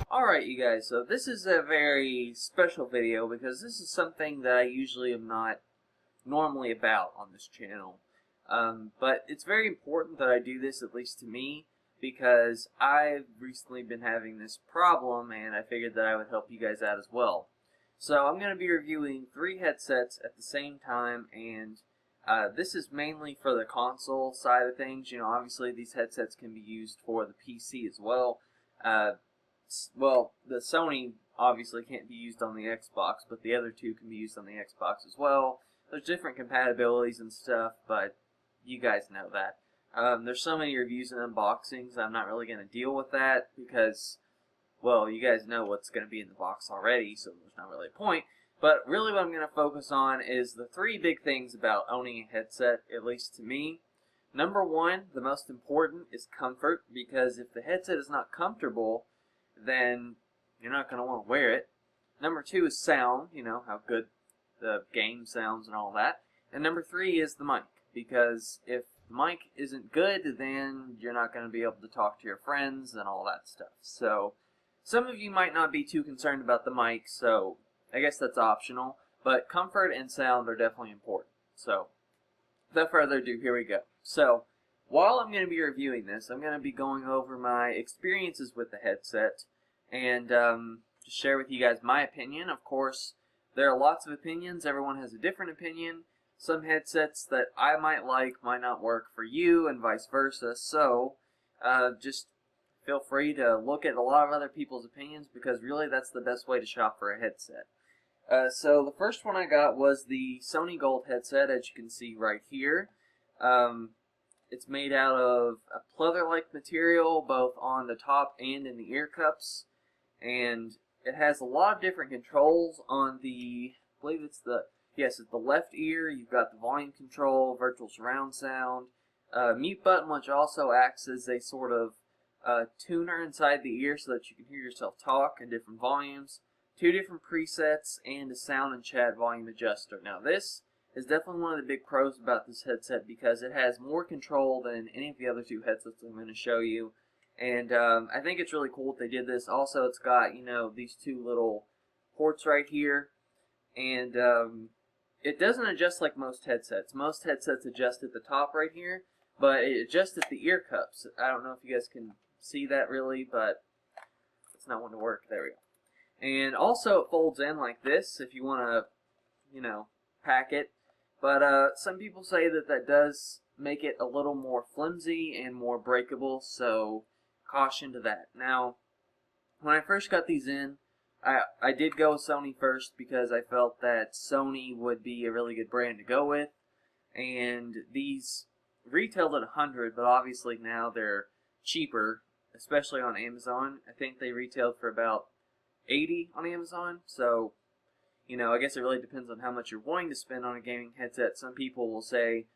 Alright you guys, so this is a very special video because this is something that I usually am not normally about on this channel. But it's very important that I do this, at least to me, because I've recently been having this problem and I figured that I would help you guys out as well. So I'm going to be reviewing 3 headsets at the same time, and this is mainly for the console side of things. You know, obviously these headsets can be used for the PC as well. Well, the Sony obviously can't be used on the Xbox, but the other 2 can be used on the Xbox as well. There's different compatibilities and stuff, but you guys know that. There's so many reviews and unboxings, I'm not really going to deal with that because, well, you guys know what's going to be in the box already, so there's not really a point. But really what I'm going to focus on is the 3 big things about owning a headset, at least to me. Number 1, the most important, is comfort, because if the headset is not comfortable, then you're not going to want to wear it. Number 2 is sound, you know, how good the game sounds and all that. And number 3 is the mic, because if the mic isn't good, then you're not going to be able to talk to your friends and all that stuff. So some of you might not be too concerned about the mic, so I guess that's optional, but comfort and sound are definitely important. So without further ado, here we go. So while I'm going to be reviewing this, I'm going to be going over my experiences with the headset and just share with you guys my opinion. Of course, there are lots of opinions. Everyone has a different opinion. Some headsets that I might like might not work for you and vice versa. So just feel free to look at a lot of other people's opinions because really that's the best way to shop for a headset. So the first one I got was the Sony Gold headset, as you can see right here. It's made out of a pleather-like material, both on the top and in the ear cups, and it has a lot of different controls on the, I believe it's the, yes, it's the left ear. You've got the volume control, virtual surround sound, mute button, which also acts as a sort of tuner inside the ear so that you can hear yourself talk in different volumes, 2 different presets, and a sound and chat volume adjuster. Now this is definitely one of the big pros about this headset because it has more control than any of the other 2 headsets I'm going to show you. And I think it's really cool that they did this. Also, it's got, you know, these 2 little ports right here. And it doesn't adjust like most headsets. Most headsets adjust at the top right here, but it adjusts at the ear cups. I don't know if you guys can see that really, but it's not one to work. There we go. And also it folds in like this if you want to, you know, pack it. But some people say that that does make it a little more flimsy and more breakable, so caution to that. Now, when I first got these in, I did go with Sony first because I felt that Sony would be a really good brand to go with. And these retailed at $100, but obviously now they're cheaper, especially on Amazon. I think they retailed for about $80 on Amazon, so you know, I guess it really depends on how much you're wanting to spend on a gaming headset. Some people will say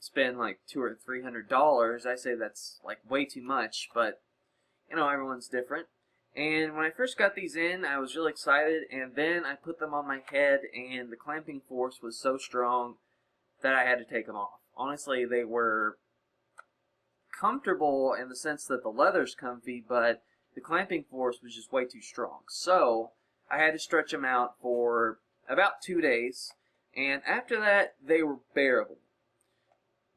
spend like $200 or $300. I say that's like way too much, but you know, everyone's different. And when I first got these in, I was really excited, and then I put them on my head, and the clamping force was so strong that I had to take them off. Honestly, they were comfortable in the sense that the leather's comfy, but the clamping force was just way too strong. So I had to stretch them out for about 2 days, and after that, they were bearable.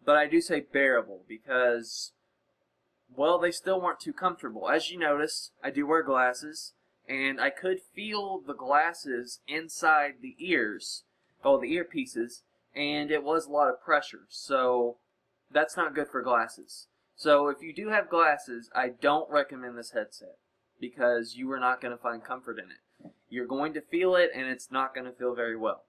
But I do say bearable because, well, they still weren't too comfortable. As you notice, I do wear glasses, and I could feel the glasses inside the ears, oh, the earpieces, and it was a lot of pressure, so that's not good for glasses. So if you do have glasses, I don't recommend this headset because you are not going to find comfort in it. You're going to feel it, and it's not going to feel very well.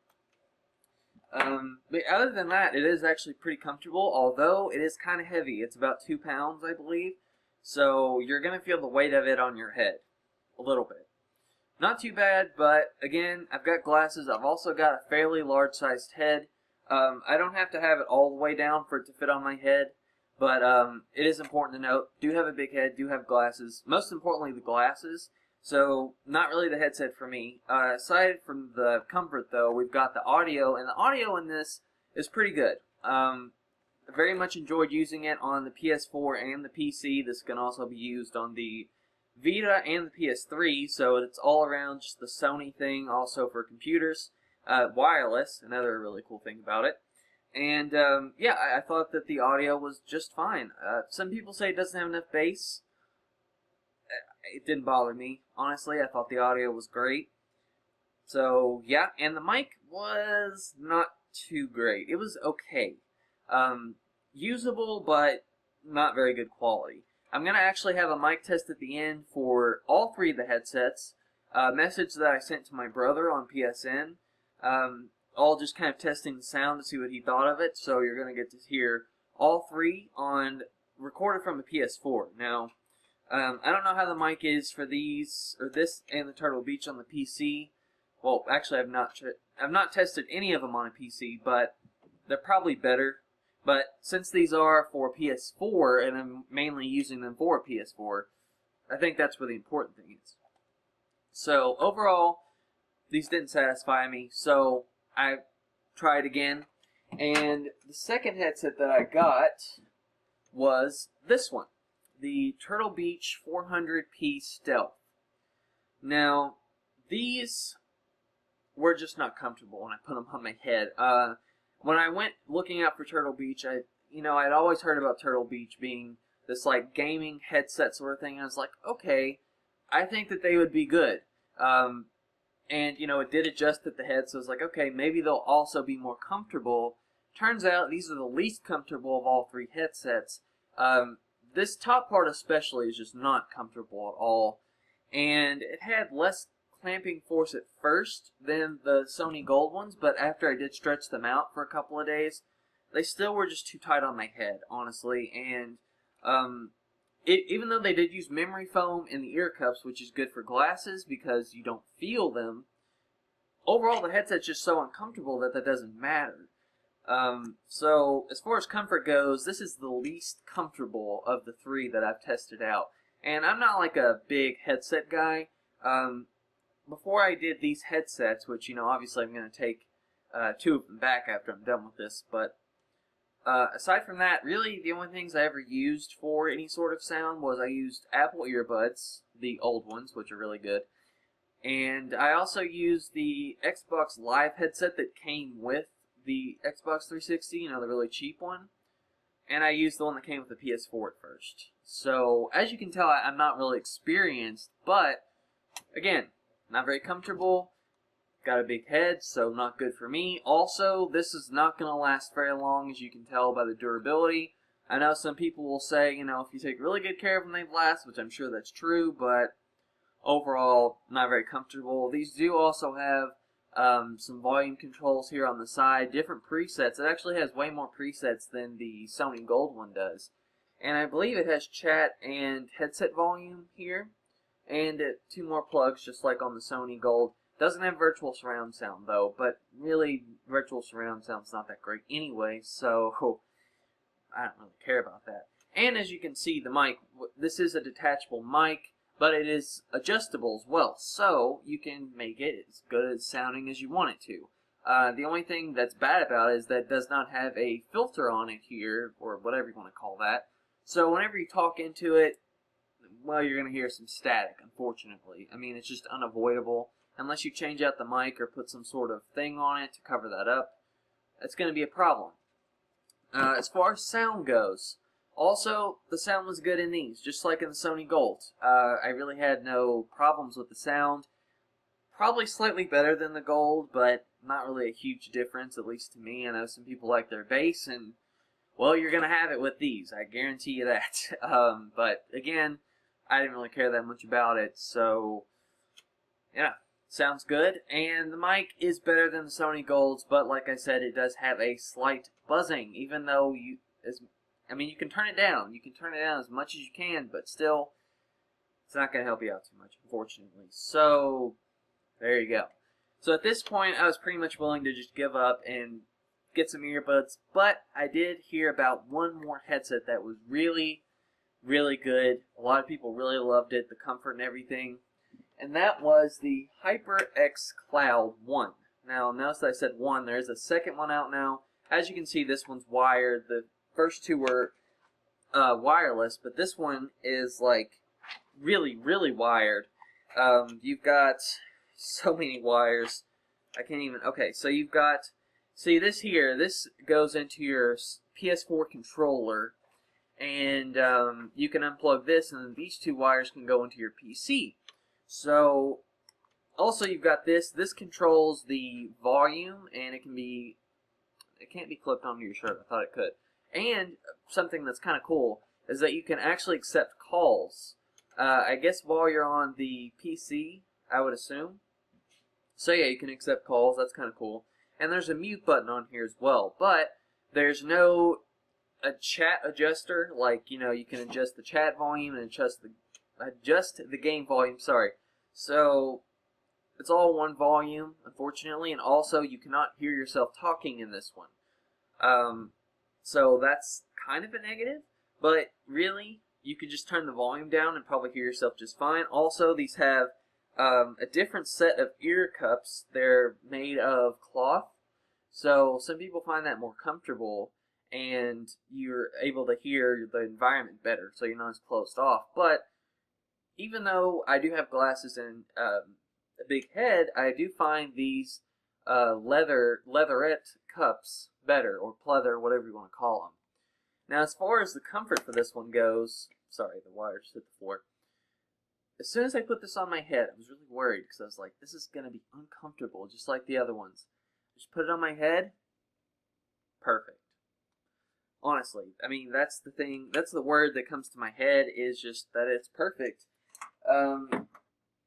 But other than that, it is actually pretty comfortable, although it is kind of heavy. It's about 2 pounds, I believe. So you're going to feel the weight of it on your head a little bit. Not too bad, but again, I've got glasses. I've also got a fairly large-sized head. I don't have to have it all the way down for it to fit on my head, but it is important to note, do have a big head, do have glasses. Most importantly, the glasses. So, not really the headset for me. Aside from the comfort, though, we've got the audio, and the audio in this is pretty good. Very much enjoyed using it on the PS4 and the PC. This can also be used on the Vita and the PS3, so it's all around just the Sony thing, also for computers. Wireless, another really cool thing about it. And yeah, I thought that the audio was just fine. Some people say it doesn't have enough bass. It didn't bother me, honestly. I thought the audio was great. So yeah, and the mic was not too great. It was okay. Usable, but not very good quality. I'm going to actually have a mic test at the end for all three of the headsets. A message that I sent to my brother on PSN. All just kind of testing the sound to see what he thought of it. So you're going to get to hear all three recorded from a PS4. Now, I don't know how the mic is for these, or this and the Turtle Beach on the PC. Well, actually, I've not tested any of them on a PC, but they're probably better. But since these are for PS4, and I'm mainly using them for a PS4, I think that's where the important thing is. So overall, these didn't satisfy me, so I tried again. And the second headset that I got was this one, the Turtle Beach 400p Stealth. Now, these were just not comfortable when I put them on my head. When I went looking out for Turtle Beach, I'd always heard about Turtle Beach being this like gaming headset sort of thing. And I was like, okay, I think that they would be good. And it did adjust at the head, so I was like, okay, maybe they'll also be more comfortable. Turns out these are the least comfortable of all three headsets. This top part especially is just not comfortable at all. And it had less clamping force at first than the Sony Gold ones, but after I did stretch them out for a couple of days, they still were just too tight on my head, honestly. And even though they did use memory foam in the ear cups, which is good for glasses because you don't feel them, overall the headset's just so uncomfortable that doesn't matter. So as far as comfort goes, this is the least comfortable of the three that I've tested out. And I'm not like a big headset guy. Before I did these headsets, which, obviously I'm going to take two of them back after I'm done with this, but aside from that, really the only things I ever used for any sort of sound was I used Apple earbuds, the old ones, which are really good, and I also used the Xbox Live headset that came with the Xbox 360, the really cheap one, and I used the one that came with the PS4 at first. So, as you can tell, I'm not really experienced, but, again, not very comfortable, got a big head, so not good for me. Also, this is not going to last very long, as you can tell by the durability. I know some people will say, if you take really good care of them, they last, which I'm sure that's true, but overall, not very comfortable. These do also have some volume controls here on the side, different presets. It actually has way more presets than the Sony Gold one does. And I believe it has chat and headset volume here. And two more plugs, just like on the Sony Gold. Doesn't have virtual surround sound, though, but really, virtual surround sound's not that great anyway, so I don't really care about that. And as you can see, the mic, this is a detachable mic, but it is adjustable as well, so you can make it as good as sounding as you want it to. The only thing that's bad about it is that it does not have a filter on it here, or whatever you want to call that. So whenever you talk into it, well, you're going to hear some static, unfortunately. I mean, it's just unavoidable. Unless you change out the mic or put some sort of thing on it to cover that up, it's going to be a problem. As far as sound goes, also, the sound was good in these, just like in the Sony Gold. I really had no problems with the sound. Probably slightly better than the Gold, but not really a huge difference, at least to me. I know some people like their bass, and, well, you're going to have it with these. I guarantee you that. But, again, I didn't really care that much about it, so, yeah, sounds good. And the mic is better than the Sony Golds, but like I said, it does have a slight buzzing, even though you can turn it down. You can turn it down as much as you can, but still, it's not going to help you out too much, unfortunately. So, there you go. So at this point, I was pretty much willing to just give up and get some earbuds, but I did hear about one more headset that was really, really good. A lot of people really loved it, the comfort and everything, and that was the HyperxCloud 1. Now, notice that I said 1. There is a second one out now. as you can see, this one's wired. The first two were wireless, but this one is like really, really wired. You've got so many wires. I can't even. Okay, so you've got. See this here. This goes into your PS4 controller, and you can unplug this, and then these two wires can go into your PC. So also you've got this. This controls the volume, and it can't be clipped onto your shirt. I thought it could. And something that's kind of cool is that you can actually accept calls. I guess while you're on the PC, I would assume. So yeah, you can accept calls. That's kind of cool. And there's a mute button on here as well. But there's no chat adjuster. Like, you know, you can adjust the chat volume and adjust the game volume. Sorry. So it's all one volume, unfortunately. And also, you cannot hear yourself talking in this one. So that's kind of a negative. But really, you could just turn the volume down and probably hear yourself just fine. Also, these have a different set of ear cups. They're made of cloth, so some people find that more comfortable, and you're able to hear the environment better, so you're not as closed off. But even though I do have glasses and a big head, I do find these leatherette cups better, or pleather, whatever you want to call them. Now, as far as the comfort for this one goes, sorry, the wire just hit the floor. As soon as I put this on my head, I was really worried because I was like, this is going to be uncomfortable, just like the other ones. Just put it on my head, perfect. Honestly, I mean, that's the thing, that's the word that comes to my head, is just that it's perfect.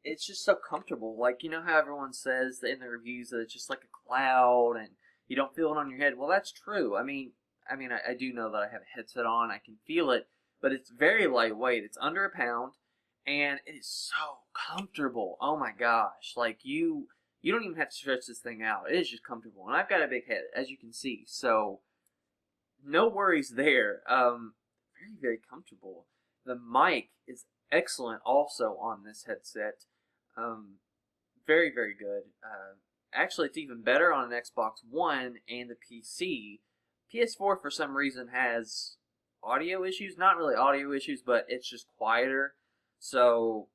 It's just so comfortable. Like, you know how everyone says in the reviews that it's just like a cloud and you don't feel it on your head? Well, that's true. I do know that I have a headset on, I can feel it, but it's very lightweight. It's under a pound. And it is so comfortable. Oh my gosh. Like, you don't even have to stretch this thing out. It is just comfortable. And I've got a big head, as you can see. So, no worries there. Very, very comfortable. The mic is excellent also on this headset. Very, very good. Actually, it's even better on an Xbox One and the PC. PS4, for some reason, has audio issues. Not really audio issues, but it's just quieter. So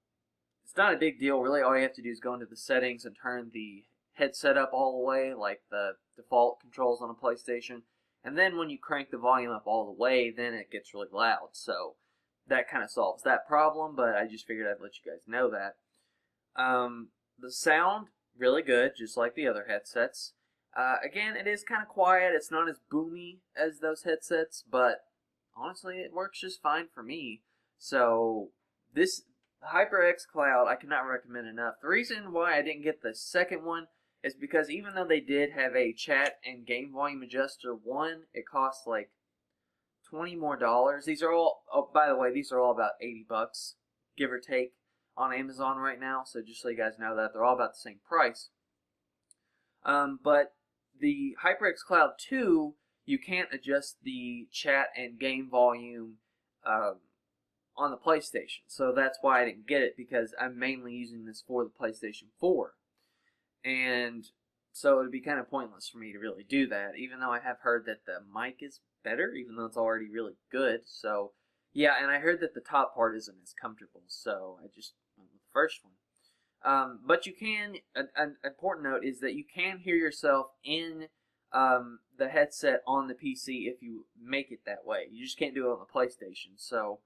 it's not a big deal. Really, all you have to do is go into the settings and turn the headset up all the way, like the default controls on a PlayStation. And then when you crank the volume up all the way, then it gets really loud. So that kind of solves that problem, but I just figured I'd let you guys know that. The sound, really good, just like the other headsets. Again, it is kind of quiet. It's not as boomy as those headsets, but honestly, it works just fine for me. So this HyperxCloud, I cannot recommend enough. The reason why I didn't get the second one is because even though they did have a chat and game volume adjuster one, it costs like $20 more. These are all, oh, by the way, these are all about $80, give or take, on Amazon right now. So just so you guys know that, they're all about the same price. But the HyperxCloud 2, you can't adjust the chat and game volume on the PlayStation. So that's why I didn't get it, because I'm mainly using this for the PlayStation 4. And so it would be kind of pointless for me to really do that, even though I have heard that the mic is better, even though it's already really good. So, yeah, and I heard that the top part isn't as comfortable, so I just went with the first one. But you can, an important note is that you can hear yourself in the headset on the PC if you make it that way. You just can't do it on the PlayStation. So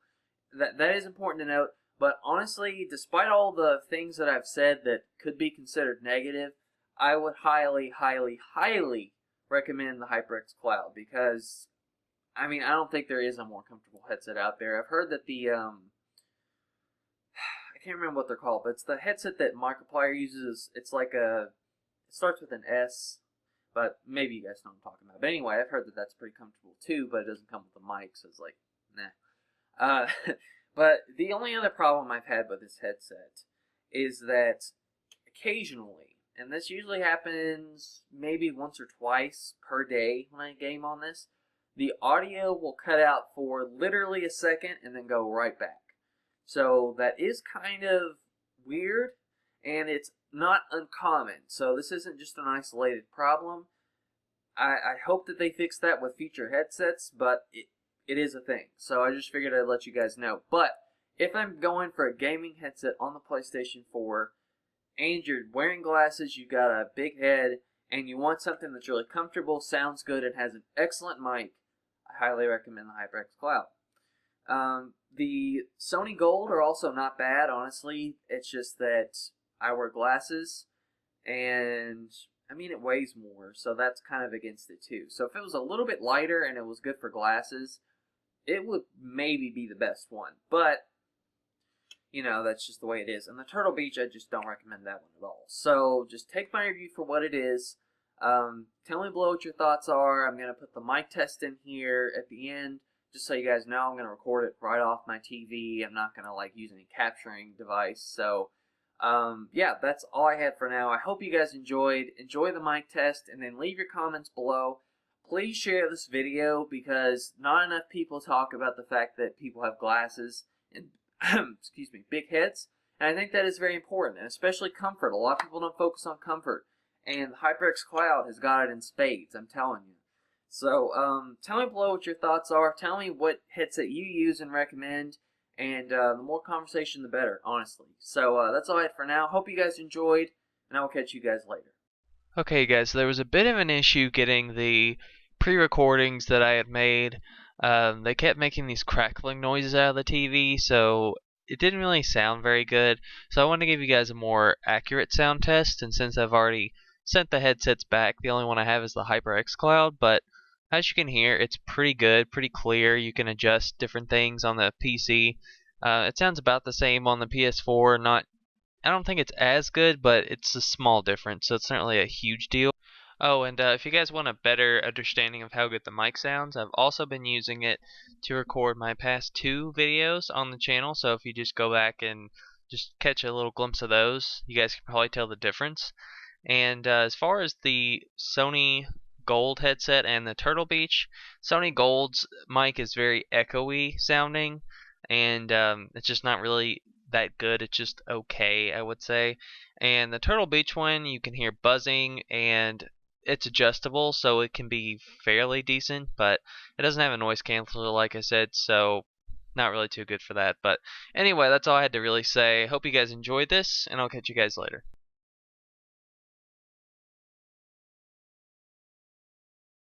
that is important to note. But honestly, despite all the things that I've said that could be considered negative, I would highly, highly, highly recommend the HyperxCloud, because, I mean, I don't think there is a more comfortable headset out there. I've heard that the, I can't remember what they're called, but it's the headset that Markiplier uses. It's like it starts with an S, but maybe you guys know what I'm talking about. But anyway, I've heard that that's pretty comfortable too, but it doesn't come with a mic, so it's like, nah. But the only other problem I've had with this headset is that occasionally, and this usually happens maybe once or twice per day when I game on this, the audio will cut out for literally a second and then go right back. So that is kind of weird, and it's not uncommon. So this isn't just an isolated problem. I hope that they fix that with future headsets, but it is a thing. So I just figured I'd let you guys know. But if I'm going for a gaming headset on the PlayStation 4 and you're wearing glasses, you got a big head, and you want something that's really comfortable, sounds good, and has an excellent mic, I highly recommend the HyperxCloud. The Sony Gold are also not bad, honestly. It's just that I wear glasses, and I mean, it weighs more, so that's kind of against it too. So if it was a little bit lighter and it was good for glasses, it would maybe be the best one. But, you know, that's just the way it is. And the Turtle Beach, I just don't recommend that one at all. So just take my review for what it is. Tell me below what your thoughts are. I'm going to put the mic test in here at the end, just so you guys know. I'm going to record it right off my TV. I'm not going to, like, use any capturing device. So, yeah, that's all I had for now. I hope you guys enjoyed. Enjoy the mic test, and then leave your comments below. Please share this video, because not enough people talk about the fact that people have glasses and excuse me, big heads, and I think that is very important, and especially comfort. A lot of people don't focus on comfort, and HyperxCloud has got it in spades, I'm telling you. So, tell me below what your thoughts are. Tell me what headset you use and recommend, and the more conversation, the better, honestly. So, that's all I had for now. Hope you guys enjoyed, and I will catch you guys later. Okay guys, there was a bit of an issue getting the pre-recordings that I had made. They kept making these crackling noises out of the TV, so it didn't really sound very good. So I wanted to give you guys a more accurate sound test, and since I've already sent the headsets back, the only one I have is the HyperxCloud, but as you can hear, it's pretty good, pretty clear. You can adjust different things on the PC. It sounds about the same on the PS4, I don't think it's as good, but it's a small difference, so it's not really a huge deal. Oh, and if you guys want a better understanding of how good the mic sounds, I've also been using it to record my past 2 videos on the channel, so if you just go back and just catch a little glimpse of those, you guys can probably tell the difference. And as far as the Sony Gold headset and the Turtle Beach, Sony Gold's mic is very echoey sounding, and it's just not really that good. It's just okay, I would say. And the Turtle Beach one, you can hear buzzing, and it's adjustable, so it can be fairly decent, but it doesn't have a noise canceller, like I said, so not really too good for that. But anyway, that's all I had to really say. Hope you guys enjoyed this, and I'll catch you guys later.